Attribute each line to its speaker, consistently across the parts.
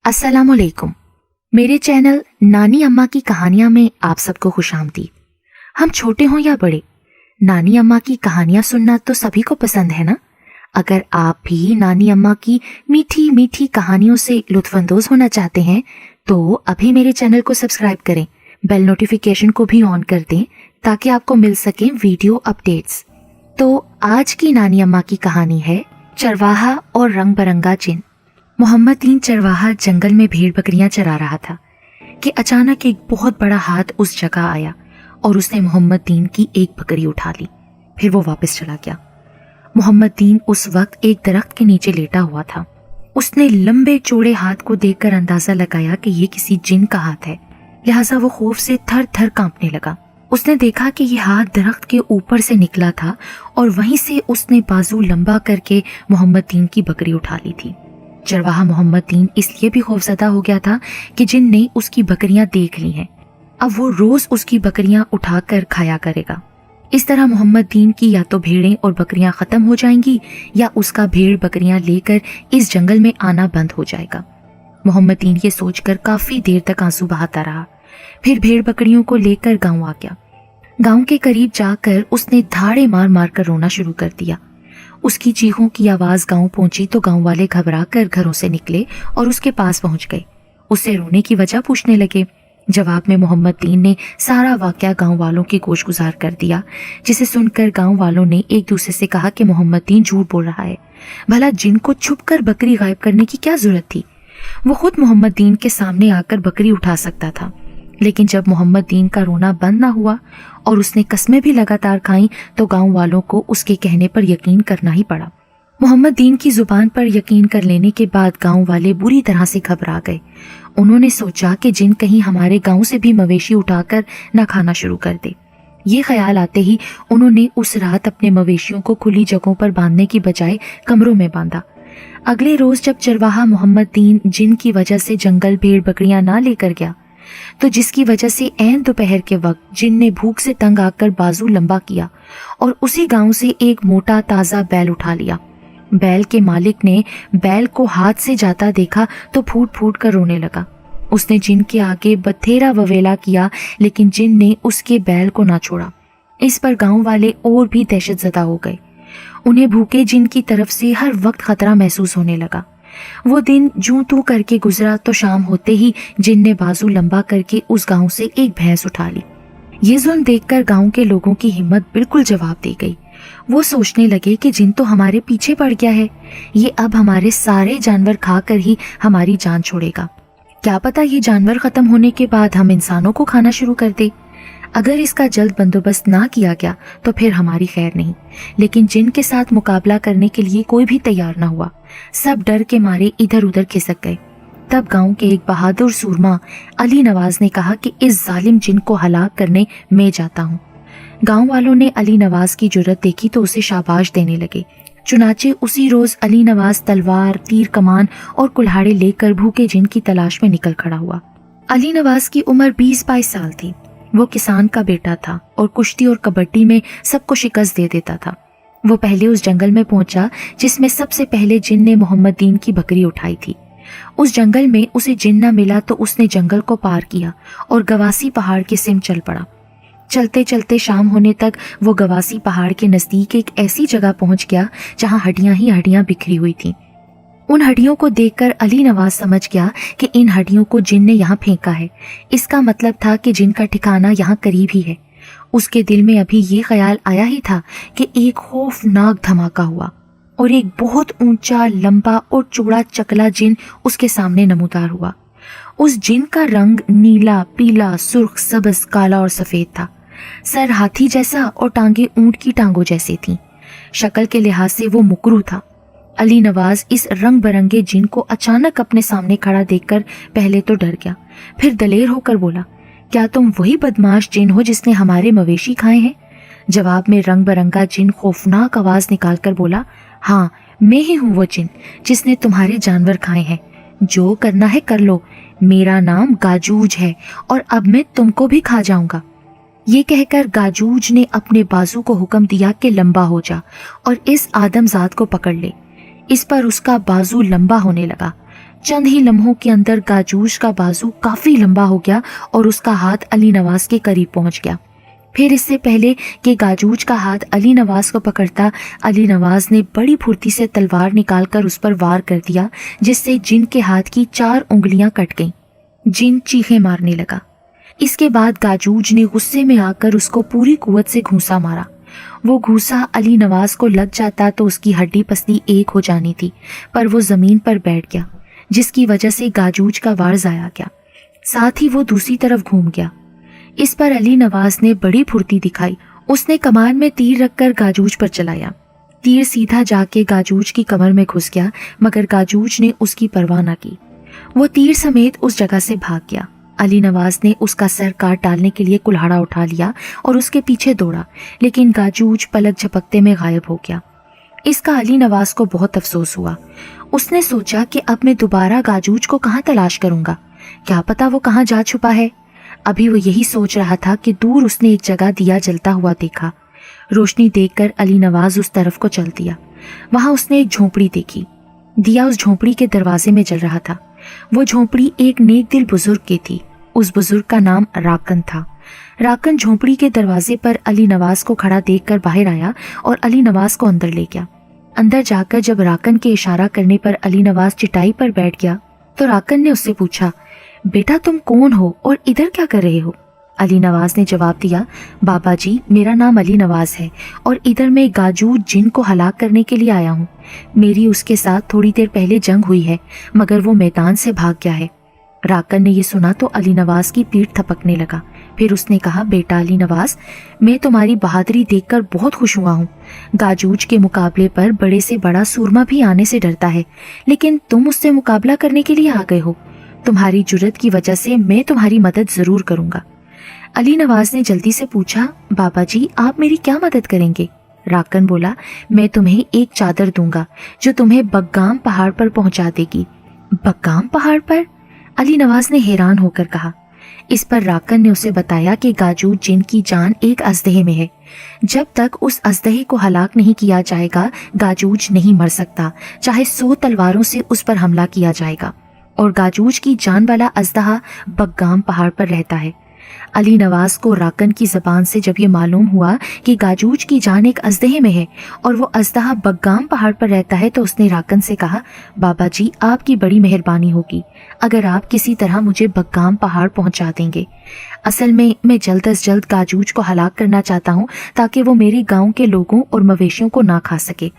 Speaker 1: अस्सलाम वालेकुम। मेरे चैनल नानी अम्मा की कहानियां में आप सबको खुशामदीद। हम छोटे हों या बड़े, नानी अम्मा की कहानियां सुनना तो सभी को पसंद है ना। अगर आप भी नानी अम्मा की मीठी मीठी कहानियों से लुत्फानंदोज होना चाहते हैं तो अभी मेरे चैनल को सब्सक्राइब करें, बेल नोटिफिकेशन को भी ऑन कर दें ताकि आपको मिल सके वीडियो अपडेट्स। तो आज की नानी अम्मा की कहानी है चरवाहा और रंग बरंगा जिन। मोहम्मद दीन चरवाहा जंगल में भेड़ बकरियां चरा रहा था कि अचानक एक बहुत बड़ा हाथ उस जगह आया और उसने मोहम्मद दीन की एक बकरी उठा ली। फिर वो वापस चला गया। मोहम्मद दीन उस वक्त एक दरख्त के नीचे लेटा हुआ था। उसने लंबे चौड़े हाथ को देखकर अंदाजा लगाया कि ये किसी जिन का हाथ है, लिहाजा वो खौफ से थर थर कांपने लगा। उसने देखा कि ये हाथ दरख्त के ऊपर से निकला था और वहीं से उसने बाजू लंबा करके मोहम्मद दीन की बकरी उठा ली थी। चरवाहा मोहम्मद दीन इसलिए भी खौफजदा हो गया था कि जिन ने उसकी बकरियां देख ली हैं। अब वो रोज उसकी बकरियां उठाकर खाया करेगा। इस तरह मोहम्मद दीन की या तो भेड़ें और बकरियां खत्म हो जाएंगी या उसका भेड़ बकरियां लेकर इस जंगल में आना बंद हो जाएगा। मोहम्मद दीन ये सोचकर काफी देर तक आंसू बहाता रहा। फिर भेड़ बकरियों को लेकर गांव आ गया। गांव के करीब जाकर उसने धाड़े मार मार कर रोना शुरू कर दिया। उसकी चीखों की आवाज गांव पहुंची तो गांव वाले घबरा कर घरों से निकले और उसके पास पहुंच गए। उससे रोने की वजह पूछने लगे। जवाब में मोहम्मद दीन ने सारा वाकया गांव वालों की गोशगुजार कर दिया, जिसे सुनकर गांव वालों ने एक दूसरे से कहा कि मोहम्मद दीन झूठ बोल रहा है। भला जिन को छुपकर बकरी गायब करने की क्या जरूरत थी? वो खुद मोहम्मद दीन के सामने आकर बकरी उठा सकता था। लेकिन जब मोहम्मद दीन का रोना बंद ना हुआ और उसने कस्में भी लगातार खाईं तो गांव वालों को उसके कहने पर यकीन करना ही पड़ा। मोहम्मद दीन की जुबान पर यकीन कर लेने के बाद गांव वाले बुरी तरह से घबरा गए। उन्होंने सोचा कि जिन कहीं हमारे गांव से भी मवेशी उठाकर न खाना शुरू कर दे। ये ख्याल आते ही उन्होंने उस रात अपने मवेशियों को खुली जगहों पर बांधने की बजाय कमरों में बांधा। अगले रोज जब चरवाहा मोहम्मद दीन जिन की वजह से जंगल भेड़ बकरियां ना लेकर गया तो जिसकी वजह से ऐन दोपहर के वक्त जिन ने भूख से तंग आकर बाजू लंबा किया और उसी गांव से एक मोटा ताजा बैल उठा लिया। बैल के मालिक ने बैल को हाथ से जाता देखा तो फूट फूट कर रोने लगा। उसने जिन के आगे बथेरा ववेला किया लेकिन जिन ने उसके बैल को ना छोड़ा। इस पर गांव वाले और भी दहशतजदा हो गए। उन्हें भूखे जिन की तरफ से हर वक्त खतरा महसूस होने लगा। वो दिन जूं तू करके गुजरा तो शाम होते ही जिन ने बाजू लंबा करके उस गांव से एक भैंस उठा ली। ये जुल्म देखकर गांव के लोगों की हिम्मत बिल्कुल जवाब दे गई। वो सोचने लगे कि जिन तो हमारे पीछे पड़ गया है, ये अब हमारे सारे जानवर खाकर ही हमारी जान छोड़ेगा। क्या पता ये जानवर खत्म होने के बाद हम इंसानों को खाना शुरू कर दे। अगर इसका जल्द बंदोबस्त ना किया गया तो फिर हमारी खैर नहीं। लेकिन जिन के साथ मुकाबला करने के लिए कोई भी तैयार ना हुआ। सब डर के मारे इधर उधर खिसक गए। तब गांव के एक बहादुर सूरमा अली नवाज ने कहा कि इस जालिम जिन को हलाक करने मैं जाता हूँ। गांव वालों ने अली नवाज की जुर्रत देखी तो उसे शाबाश देने लगे। चुनाचे उसी रोज अली नवाज तलवार, तीर कमान और कुल्हाड़े लेकर भूखे जिन की तलाश में निकल खड़ा हुआ। अली नवाज की उम्र 20-22 साल थी। वो किसान का बेटा था और कुश्ती और कबड्डी में सबको शिकस्त दे देता था। वो पहले उस जंगल में पहुंचा जिसमें सबसे पहले जिन ने मोहम्मद दीन की बकरी उठाई थी। उस जंगल में उसे जिन न मिला तो उसने जंगल को पार किया और गवासी पहाड़ के सिम चल पड़ा। चलते चलते शाम होने तक वो गवासी पहाड़ के नजदीक एक ऐसी जगह पहुंच गया जहां हड्डियां ही हड्डियां बिखरी हुई थीं। उन हड्डियों को देखकर अली नवाज समझ गया कि इन हड्डियों को जिन ने यहाँ फेंका है। इसका मतलब था कि जिन का ठिकाना यहाँ करीब ही है। उसके दिल में अभी ये ख्याल आया ही था कि एक खौफनाक धमाका हुआ और एक बहुत ऊंचा, लंबा और चौड़ा चकला जिन उसके सामने नमूदार हुआ। उस जिन का रंग नीला, पीला, सुर्ख, सब्ज, काला और सफेद था। सर हाथी जैसा और टांगे ऊंट की टांगों जैसी थीं। शक्ल के लिहाज से वो मुकरू था। अली नवाज इस रंग बरंगे जिन को अचानक अपने सामने खड़ा देखकर पहले तो डर गया, फिर दलेर होकर बोला, क्या तुम वही बदमाश जिन हो जिसने हमारे मवेशी खाए हैं? जवाब में रंग बरंगा जिन खौफनाक आवाज निकालकर बोला, हाँ, मैं ही हूँ वो जिन जिसने तुम्हारे जानवर खाए हैं। जो करना है कर लो। मेरा नाम गाजूज है और अब मैं तुमको भी खा जाऊंगा। ये कहकर गाजूज ने अपने बाजू को हुक्म दिया कि लंबा हो जा और इस आदमजात को पकड़ ले। इस पर उसका बाजू लंबा होने लगा। चंद ही लम्हों के अंदर गाजूज का बाजू काफी लंबा हो गया और उसका हाथ अली नवाज के करीब पहुंच गया। फिर इससे पहले कि गाजूज का हाथ अली नवाज को पकड़ता, अली नवाज ने बड़ी फुर्ती से तलवार निकालकर उस पर वार कर दिया, जिससे जिन के हाथ की 4 उंगलियां कट गईं। जिन चीखें मारने लगा। इसके बाद गाजूज ने गुस्से में आकर उसको पूरी कुव्वत से घूंसा मारा। वो घूंसा अली नवाज को लग जाता तो उसकी हड्डी पसली एक हो जानी थी, पर वो जमीन पर बैठ गया, जिसकी वजह से गाजूज का वार जाया गया। साथ ही वो दूसरी तरफ घूम गया। इस पर अली नवाज ने बड़ी फुर्ती दिखाई। उसने कमान में तीर रखकर गाजूज पर चलाया। तीर सीधा जाके गाजूज की कमर में घुस गया, मगर गाजूज ने उसकी परवाह न की। वो तीर समेत उस जगह से भाग गया। अली नवाज ने उसका सर काट डालने के लिए कुल्हाड़ा उठा लिया और उसके पीछे दौड़ा, लेकिन गाजूज पलक झपकते में गायब हो गया। इसका अली नवाज को बहुत अफसोस हुआ। उसने सोचा कि अब मैं दोबारा गाजूज को कहाँ तलाश करूंगा, क्या पता वो कहाँ जा छुपा है। अभी वो यही सोच रहा था कि दूर उसने एक जगह दिया जलता हुआ देखा। रोशनी देखकर अली नवाज उस तरफ को चल दिया। वहां उसने एक झोंपड़ी देखी। दिया उस झोंपड़ी के दरवाजे में जल रहा था। वो झोंपड़ी एक नेक दिल बुजुर्ग की थी। उस बुजुर्ग का नाम राकन था। राकन झोंपड़ी के दरवाजे पर अली नवाज को खड़ा देखकर बाहर आया और अली नवाज को अंदर ले गया। अंदर जाकर जब राकन के इशारा करने पर अली नवाज चटाई पर बैठ गया तो राकन ने उससे पूछा, बेटा तुम कौन हो और इधर क्या कर रहे हो? अली नवाज ने जवाब दिया, बाबा जी मेरा नाम अली नवाज है और इधर मैं गाजूज जिन को हलाक करने के लिए आया हूँ। मेरी उसके साथ थोड़ी देर पहले जंग हुई है, मगर वो मैदान से भाग गया है। राकन ने ये सुना तो अली नवाज की पीठ थपकने लगा। फिर उसने कहा, बेटा अली नवाज, मैं तुम्हारी बहादुरी देखकर बहुत खुश हुआ हूँ। गाजूज के मुकाबले पर बड़े से बड़ा सूरमा भी आने से डरता है, लेकिन तुम उससे मुकाबला करने के लिए आ गए हो। तुम्हारी जुर्रत की वजह से मैं तुम्हारी मदद जरूर करूंगा। अली नवाज ने जल्दी से पूछा, बाबा जी आप मेरी क्या मदद करेंगे? राकन बोला, मैं तुम्हें एक चादर दूंगा जो तुम्हें बग्गाम पहाड़ पर पहुंचा देगी। बग्गाम पहाड़ पर? अली नवाज ने हैरान होकर कहा। इस पर राकन ने उसे बताया कि गाजूज जिन की जान एक अजदहे में है। जब तक उस अजदहे को हलाक नहीं किया जाएगा गाजूज नहीं मर सकता, चाहे 100 तलवारों से उस पर हमला किया जाएगा। और गाजूज की जान वाला अजदहा बग्गाम पहाड़ पर रहता है। अली नवाज को राकन की जबान से जब ये मालूम हुआ कि गाजूज की जान एक अजदहे में है और वो अजदहा बग्गाम पहाड़ पर रहता है तो उसने राकन से कहा, बाबा जी आपकी बड़ी मेहरबानी होगी अगर आप किसी तरह मुझे बग्गाम पहाड़ पहुंचा देंगे। असल में मैं जल्द अज जल्द गाजूज को हलाक करना चाहता हूँ ताकि वो मेरे गाँव के लोगों और मवेशियों को ना खा सके।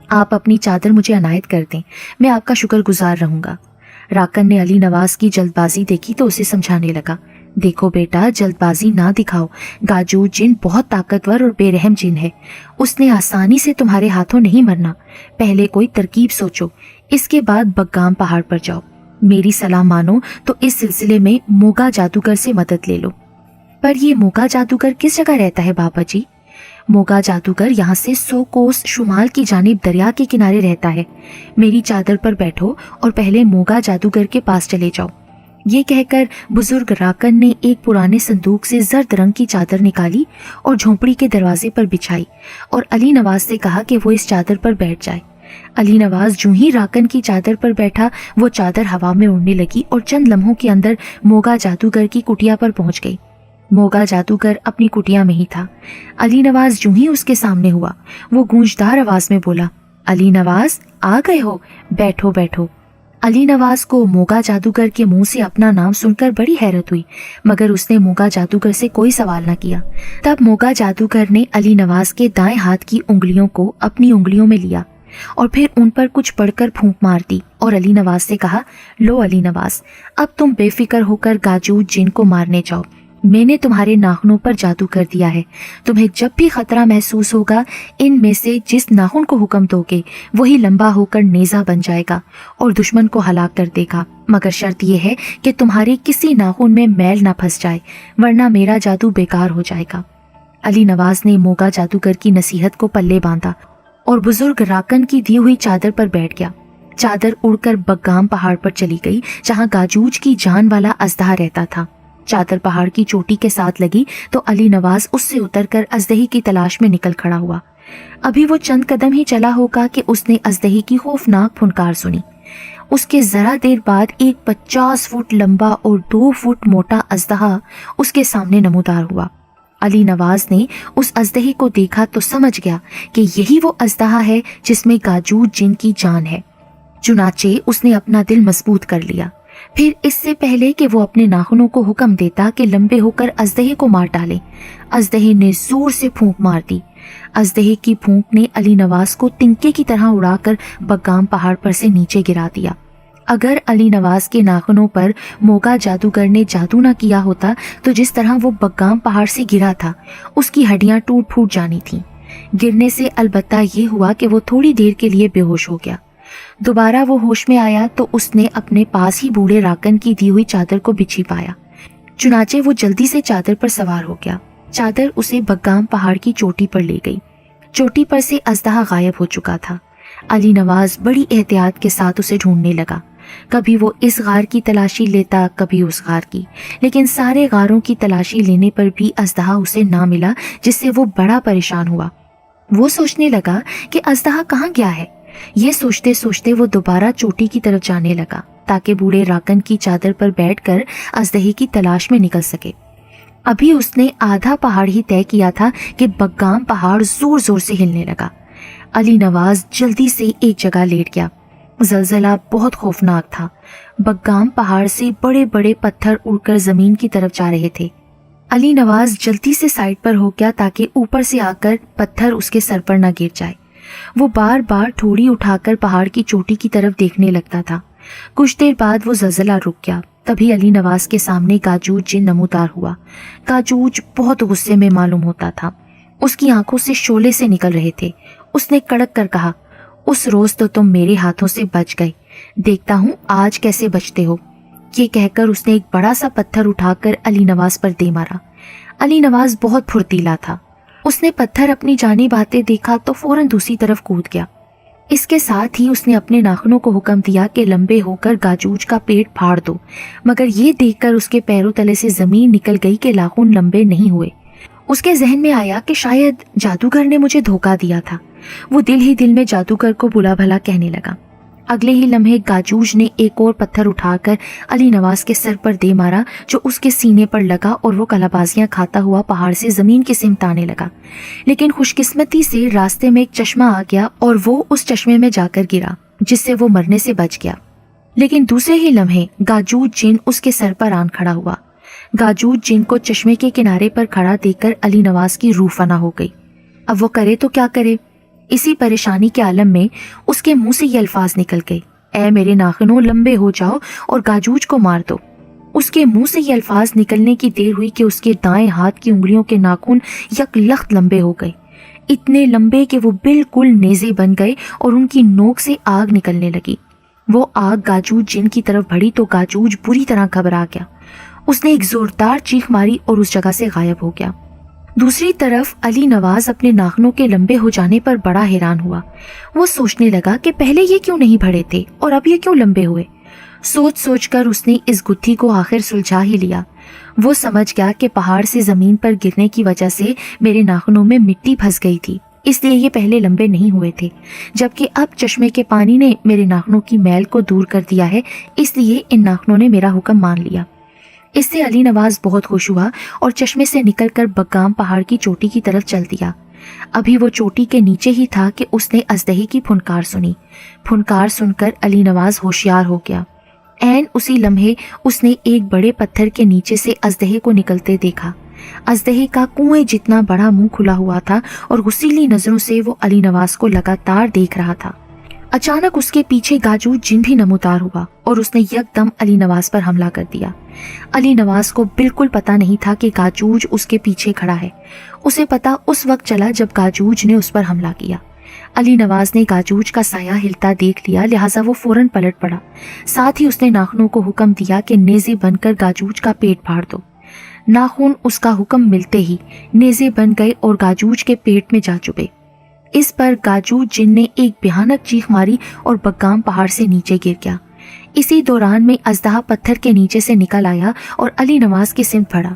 Speaker 1: आप अपनी चादर मुझे अनायत कर दें, मैं आपका शुक्रगुजार रहूंगा। राकन ने अली नवाज की जल्दबाजी देखी तो उसे समझाने लगा, देखो बेटा जल्दबाजी ना दिखाओ। गाजूज जिन बहुत ताकतवर और बेरहम जिन है। उसने आसानी से तुम्हारे हाथों नहीं मरना। पहले कोई तरकीब सोचो, इसके बाद बग्गाम पहाड़ पर जाओ। मेरी सलाह मानो तो इस सिलसिले में मोगा जादूगर से मदद ले लो। पर ये मोगा जादूगर किस जगह रहता है बाबा जी? मोगा जादूगर यहाँ से 100 कोस शुमाल की जानिब दरिया के किनारे रहता है। मेरी चादर पर बैठो और पहले मोगा जादूगर के पास चले जाओ। ये कहकर बुजुर्ग राकन ने एक पुराने संदूक से जर्द रंग की चादर निकाली और झोंपड़ी के दरवाजे पर बिछाई और अली नवाज से कहा कि वो इस चादर पर बैठ जाए। अली नवाज जो ही राकन की चादर पर बैठा वो चादर हवा में उड़ने लगी और चंद लम्हों के अंदर मोगा जादूगर की कुटिया पर पहुंच गई। मोगा जादूगर अपनी कुटिया में ही था। अली नवाज जो ही उसके सामने हुआ वो गूंजदार आवाज में बोला, अली नवाज आ गए हो, बैठो बैठो। अली नवाज को मोगा जादूगर के मुंह से अपना नाम सुनकर बड़ी हैरत हुई, मगर उसने मोगा जादूगर से कोई सवाल न किया। तब मोगा जादूगर ने अली नवाज के दाएं हाथ की उंगलियों को अपनी उंगलियों में लिया और फिर उन पर कुछ पढ़कर फूंक मार दी और अली नवाज से कहा, लो अली नवाज, अब तुम बेफिक्र होकर गाजूज जिन को मारने जाओ। मैंने तुम्हारे नाखूनों पर जादू कर दिया है। तुम्हें जब भी खतरा महसूस होगा इनमें से जिस नाखून को हुक्म दोगे वही लंबा होकर नेजा बन जाएगा और दुश्मन को हलाक कर देगा, मगर शर्त यह है कि तुम्हारे किसी नाखून में मैल ना फंस जाए, वरना मेरा जादू बेकार हो जाएगा। अली नवाज ने मोगा जादूगर की नसीहत को पल्ले बांधा और बुजुर्ग राकन की दी हुई चादर पर बैठ गया। चादर उड़कर बग्गाम पहाड़ पर चली गई जहाँ गाजूज की जान वाला अजदहा रहता था। चादर पहाड़ की चोटी के साथ लगी तो अली नवाज उससे उतरकर अजदही की तलाश में निकल खड़ा हुआ। अभी वो चंद कदम ही चला होगा कि उसने अजदही की खौफनाक फुनकार सुनी। اس کے ذرا دیر بعد ایک 50 فٹ لمبا اور 2 فٹ موٹا اژدہا اس کے سامنے نمودار ہوا۔ علی نواز نے اس اژدہے کو دیکھا تو سمجھ گیا کہ یہی وہ اژدہا ہے جس میں گاجوج جن کی جان ہے۔ چنانچہ اس نے اپنا دل مضبوط کر لیا۔ پھر اس سے پہلے کہ وہ اپنے ناخنوں کو حکم دیتا کہ لمبے ہو کر اژدہے کو مار ڈالے، اژدہے نے زور سے پھونک مار دی۔ اژدہے کی پھونک نے علی نواز کو تنکے کی طرح اڑا کر بگام پہاڑ پر سے نیچے گرا دیا۔ اگر علی نواز کے ناخنوں پر موگا جادوگر نے جادو نہ کیا ہوتا تو جس طرح وہ بگام پہاڑ سے گرا تھا اس کی ہڈیاں ٹوٹ پھوٹ جانی تھیں۔ گرنے سے البتہ یہ ہوا کہ وہ تھوڑی دیر کے لیے بے ہوش ہو گیا۔ دوبارہ وہ ہوش میں آیا تو اس نے اپنے پاس ہی بوڑھے راکن کی دی ہوئی چادر کو بچھی پایا۔ چنانچہ وہ جلدی سے چادر پر سوار ہو گیا۔ چادر اسے بگام پہاڑ کی چوٹی پر لے گئی۔ چوٹی پر سے اژدہا غائب ہو چکا تھا۔ علی نواز بڑی احتیاط کے ساتھ اسے ڈھونڈنے لگا۔ کبھی وہ اس غار کی تلاشی لیتا، کبھی اس غار کی، لیکن سارے غاروں کی تلاشی لینے پر بھی اژدہا اسے نہ ملا، جس سے وہ بڑا پریشان ہوا۔ وہ سوچنے لگا کہ اژدہا کہاں گیا ہے۔ یہ سوچتے سوچتے وہ دوبارہ چوٹی کی طرف جانے لگا تاکہ بوڑھے راکن کی چادر پر بیٹھ کر اژدہے کی تلاش میں نکل سکے۔ ابھی اس نے آدھا پہاڑ ہی طے کیا تھا کہ بگام پہاڑ زور زور سے ہلنے لگا۔ علی نواز جلدی سے ایک جگہ لیٹ گیا۔ زلزلہ بہت خوفناک تھا۔ بگام پہاڑ سے بڑے بڑے پتھر اڑ کر زمین کی طرف جا رہے تھے۔ علی نواز جلدی سے سائڈ پر ہو گیا تاکہ اوپر سے آ کر پتھر اس کے سر پر نہ گر جائے۔ وہ بار بار ٹھوڑی اٹھا کر پہاڑ کی چوٹی کی طرف دیکھنے لگتا تھا۔ کچھ دیر بعد وہ زلزلہ رک گیا۔ تبھی علی نواز کے سامنے گاجوج جن نمودار ہوا۔ گاجوج بہت غصے میں معلوم ہوتا تھا۔ اس کی آنکھوں سے شعلے سے نکل رہے تھے۔ اس نے کڑک کر کہا، اس روز تو تم میرے ہاتھوں سے بچ گئے، دیکھتا ہوں آج کیسے بچتے ہو۔ یہ کہہ کر اس نے ایک بڑا سا پتھر اٹھا کر علی نواز پر دے مارا۔ علی نواز بہت پھرتیلا تھا۔ اس نے پتھر اپنی جانب آتے دیکھا تو فوراً دوسری طرف کود گیا۔ اس کے ساتھ ہی اس نے اپنے ناخنوں کو حکم دیا کہ لمبے ہو کر گاجوج کا پیٹ پھاڑ دو، مگر یہ دیکھ کر اس کے پیروں تلے سے زمین نکل گئی کہ ناخن لمبے نہیں ہوئے۔ اس کے ذہن میں آیا کہ شاید جادوگر نے مجھے دھوکہ دیا تھا۔ وہ دل ہی دل میں جادوگر کو بلا بھلا کہنے لگا۔ اگلے ہی لمحے گاجوج نے ایک اور پتھر اٹھا کر علی نواز کے سر پر دے مارا، جو اس کے سینے پر لگا اور وہ کلابازیاں کھاتا ہوا پہاڑ سے زمین کی سمت آنے لگا۔ لیکن خوش قسمتی سے راستے میں ایک چشمہ آ گیا اور وہ اس چشمے میں جا کر گرا، جس سے وہ مرنے سے بچ گیا۔ لیکن دوسرے ہی لمحے گاجوج جن اس کے سر پر آن کھڑا ہوا۔ گاجوج جن کو چشمے کے کنارے پر کھڑا دیکھ کر علی نواز کی روح فنا ہو گئی۔ اب وہ کرے تو کیا کرے؟ اسی پریشانی کے عالم میں اس کے منہ سے یہ الفاظ نکل گئے، اے میرے ناخنوں لمبے ہو جاؤ اور گاجوج کو مار دو۔ اس کے منہ سے یہ الفاظ نکلنے کی دیر ہوئی کہ اس کے دائیں ہاتھ کی انگلیوں کے ناخن یک لخت لمبے ہو گئے، اتنے لمبے کہ وہ بالکل نیزے بن گئے اور ان کی نوک سے آگ نکلنے لگی۔ وہ آگ گاجوج جن کی طرف بڑھی تو گاجوج بری طرح گھبرا گیا۔ اس نے ایک زوردار چیخ ماری اور اس جگہ سے غائب ہو گیا۔ دوسری طرف علی نواز اپنے ناخنوں کے لمبے ہو جانے پر بڑا حیران ہوا۔ وہ سوچنے لگا کہ پہلے یہ کیوں نہیں بڑھے تھے اور اب یہ کیوں لمبے ہوئے۔ سوچ سوچ کر اس نے اس گتھی کو آخر سلجھا ہی لیا۔ وہ سمجھ گیا کہ پہاڑ سے زمین پر گرنے کی وجہ سے میرے ناخنوں میں مٹی پھنس گئی تھی، اس لیے یہ پہلے لمبے نہیں ہوئے تھے، جبکہ اب چشمے کے پانی نے میرے ناخنوں کی میل کو دور کر دیا ہے، اس لیے ان ناخنوں نے میرا حکم مان لیا۔ اس سے علی نواز بہت خوش ہوا اور چشمے سے نکل کر بگام پہاڑ کی چوٹی کی طرف چل دیا۔ ابھی وہ چوٹی کے نیچے ہی تھا کہ اس نے اژدہے کی پھنکار سنی۔ پھنکار سن کر علی نواز ہوشیار ہو گیا۔ عین اسی لمحے اس نے ایک بڑے پتھر کے نیچے سے اژدہے کو نکلتے دیکھا۔ اژدہے کا کنویں جتنا بڑا منہ کھلا ہوا تھا اور غصیلی نظروں سے وہ علی نواز کو لگاتار دیکھ رہا تھا۔ اچانک اس کے پیچھے گاجوج جن بھی نمودار ہوا اور اس نے یک دم علی نواز پر حملہ کر دیا۔ علی نواز کو بالکل پتا نہیں تھا کہ گاجوج اس کے پیچھے کھڑا ہے۔ اسے پتا اس وقت چلا جب گاجوج نے اس پر حملہ کیا۔ علی نواز نے گاجوج کا سایہ ہلتا دیکھ لیا، لہٰذا وہ فوراً پلٹ پڑا۔ ساتھ ہی اس نے ناخنوں کو حکم دیا کہ نیزے بن کر گاجوج کا پیٹ پھاڑ دو۔ ناخن اس کا حکم ملتے ہی نیزے بن گئے اور گاجوج کے پیٹ میں جا چبھے۔ اس پر گاجوج جن نے ایک بھیانک چیخ ماری اور بگام پہاڑ سے نیچے گر گیا۔ اسی دوران میں اژدہا پتھر کے نیچے سے نکل آیا اور علی نواز کی سمت بڑھا۔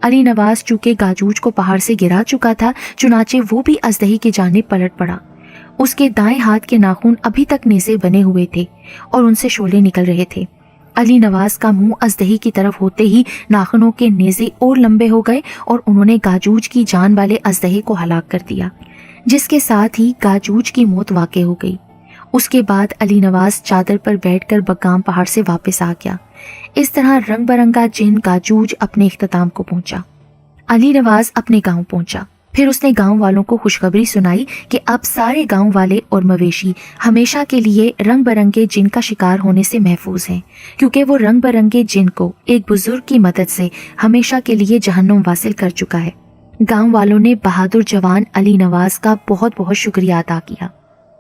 Speaker 1: علی نواز چونکہ گاجوج کو پہاڑ سے گرا چکا تھا، چنانچہ وہ بھی اژدہے کی جانب پلٹ پڑا۔ उसके दाएं हाथ के नाखून अभी तक नेज़े बने हुए थे और उनसे शोले निकल रहे थे। अली नवाज का मुंह अजदही की तरफ होते ही नाखूनों के नेज़े और लंबे हो गए और उन्होंने गाजूज की जान वाले अजदही को हलाक कर दिया, जिसके साथ ही गाजूज की मौत वाक़ई हो गई। उसके बाद अली नवाज चादर पर बैठकर बग्गाम पहाड़ से वापस आ गया। इस तरह रंग बरंगा जिन गाजूज अपने इख्तिताम को पहुंचा। अली नवाज अपने गांव पहुंचा। फिर उसने गांव वालों को खुशखबरी सुनाई कि अब सारे गांव वाले और मवेशी हमेशा के लिए रंग बरंगे जिन का शिकार होने से महफूज हैं, क्योंकि वो रंग बरंगे जिन को एक बुजुर्ग की मदद से हमेशा के लिए जहन्नुम वासिल कर चुका है। गांव वालों ने बहादुर जवान अली नवाज का बहुत बहुत शुक्रिया अदा किया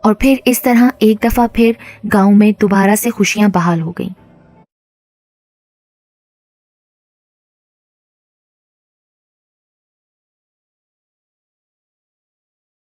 Speaker 1: और फिर इस तरह एक दफ़ा फिर गांव में दोबारा से खुशियां बहाल हो गईं।